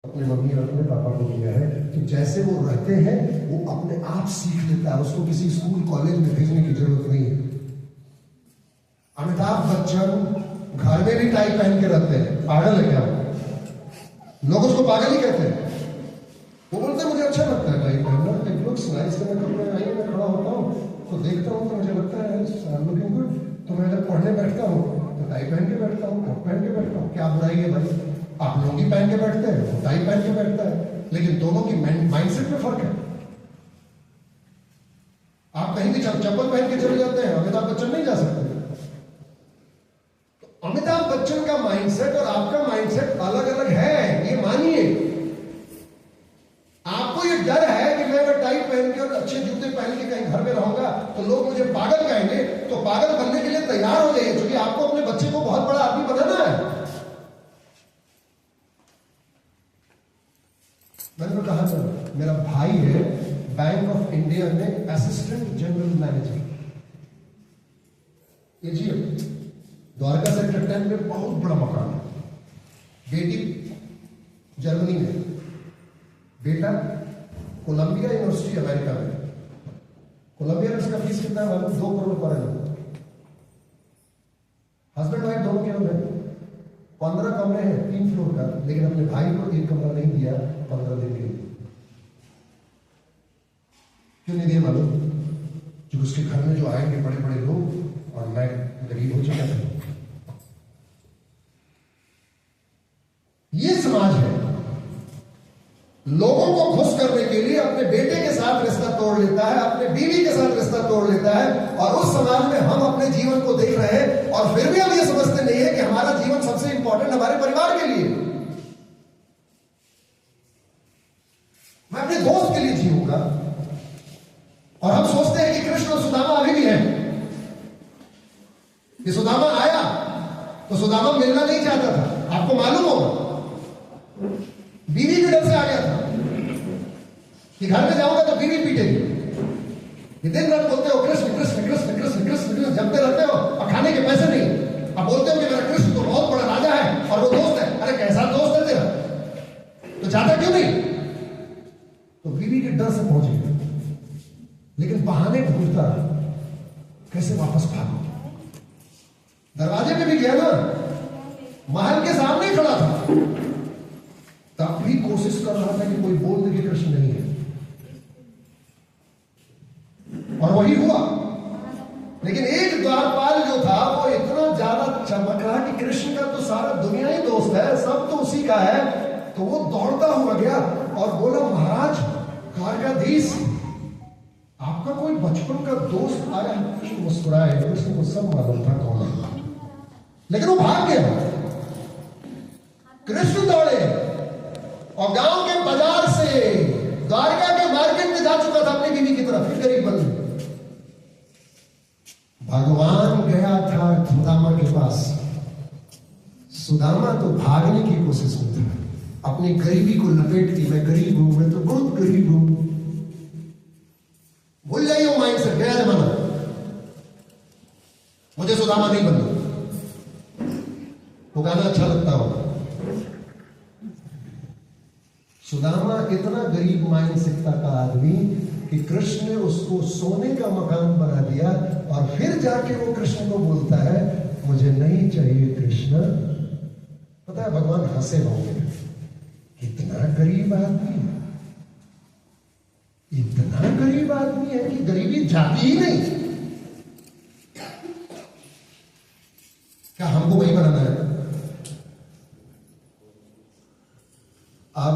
अपने मम्मी और अपने पापा को किया है, तो जैसे वो रहते हैं वो अपने आप सीख लेता है, उसको किसी स्कूल कॉलेज में भेजने की जरूरत नहीं है। अमिताभ बच्चन घर में भी टाई पहन के रहते हैं, पागल है क्या? लोग उसको पागल ही कहते हैं। वो बोलते हैं मुझे अच्छा लगता है टाई पहनना, इट लुक्स नाइस। मैं कपड़े आईने में खड़ा होता हूँ तो देखता हूँ तो मुझे लगता है लुकिंग गुड। तो मैं जब पढ़ने बैठता हूँ तो टाई पहन के बैठता हूँ, कोट पहन के बैठता हूँ। क्या बुराई है भाई? आप लोग ही पहन के बैठते हैं, वो टाई पहन के बैठता है, लेकिन दोनों की माइंडसेट में फर्क है। आप कहीं भी चप्पल पहन के चले जाते हैं, अमिताभ बच्चन नहीं जा सकते। तो अमिताभ बच्चन का माइंडसेट और आपका माइंडसेट अलग अलग है, ये मानिए। आपको ये डर है कि मैं अगर टाई पहन के और अच्छे जूते पहन के कहीं घर में रहूंगा तो लोग मुझे पागल कहेंगे। तो पागल बनने के लिए तैयार हो जाइए, क्योंकि आपको अपने बच्चे को बहुत बड़ा आदमी बनाना है। मैंने तो कहा था, मेरा भाई है बैंक ऑफ इंडिया में असिस्टेंट जनरल मैनेजर। ये जी द्वारका सेक्टर 10 में बहुत बड़ा मकान है। बेटी जर्मनी में, बेटा कोलंबिया यूनिवर्सिटी अमेरिका में। कोलंबिया में उसका फीस कितना है मालूम? 2 करोड़ पर है। हस्बैंड वाइफ दोनों केवल है। 15 कमरे हैं, 3 फ्लोर का, लेकिन अपने भाई को 1 कमरा नहीं दिया 15 दिन के लिए। क्यों नहीं दिया मालूम? क्योंकि उसके घर में जो आएंगे बड़े बड़े लोग और मैं गरीब हो चुका था। ये समाज है, लोगों को खुश करने के लिए अपने बेटे के साथ रिश्ता तोड़ लेता है, अपने बीवी के साथ रिश्ता तोड़ लेता है। और उस समाज में हम अपने जीवन को देख रहे हैं और फिर भी हम ये समझते नहीं है कि हमारा जीवन सबसे इंपॉर्टेंट हमारे परिवार के लिए। मैं अपने दोस्त के लिए जीऊंगा और हम सोचते हैं कि कृष्ण और सुदामा अभी भी हैं। ये सुदामा आया तो सुदामा मिलना नहीं चाहता था, आपको मालूम होगा। बीवी के डर से आ गया था कि घर में जाऊंगा तो बीवी पीटेगी। ये दिन रात बोलते हो कृष्ण कृष्ण कृष्ण कृष्ण कृष्ण कृष्ण, जपते रहते हो और खाने के पैसे नहीं। अब बोलते हो कि मेरा कृष्ण तो बहुत बड़ा राजा है और वो दोस्त है। अरे कैसा दोस्त है तेरा? तो जाता क्यों नहीं? तो बीवी के डर से पहुंचेगा, लेकिन बहाने ढूंढता कैसे वापस भागो। दरवाजे पे भी गया ना, महल के सामने खड़ा था, तब भी कोशिश कर रहा था कि कोई बोल दे कि कृष्ण नहीं है। और वही हुआ। लेकिन एक द्वारपाल जो था वो इतना ज्यादा चमक रहा कि कृष्ण का तो सारा दुनिया ही दोस्त है, सब तो उसी का है। तो वो दौड़ता हुआ गया और बोला, महाराज द्वारकाधीश, आपका कोई बचपन का दोस्त आया। कृष्ण मुस्कुराए, कृष्ण को सब मालूम था कौन है, लेकिन वो भाग गया। कृष्ण दौड़े और गांव के बाजार से द्वारका के मार्केट में जा चुका था अपनी बीवी की तरफ। फिर गरीब बन गए। भगवान गया था सुदामा के पास। सुदामा तो भागने की कोशिश में था, अपनी गरीबी को लपेट दी। मैं गरीब हूं, मैं तो बहुत गरीब हूं। भूल जाइए वो माइंडसेट, गया जमाना। मुझे सुदामा नहीं बनना। वो गाना अच्छा लगता होगा। सुदामा इतना गरीब माइंडसेट का आदमी कि कृष्ण ने उसको सोने का मकान बना दिया। और फिर जाके वो कृष्ण को बोलता है, मुझे नहीं चाहिए कृष्ण। पता है भगवान हंसे होंगे, कितना गरीब आदमी, इतना गरीब आदमी है कि गरीबी जाती ही नहीं। क्या हमको वही बनाना है?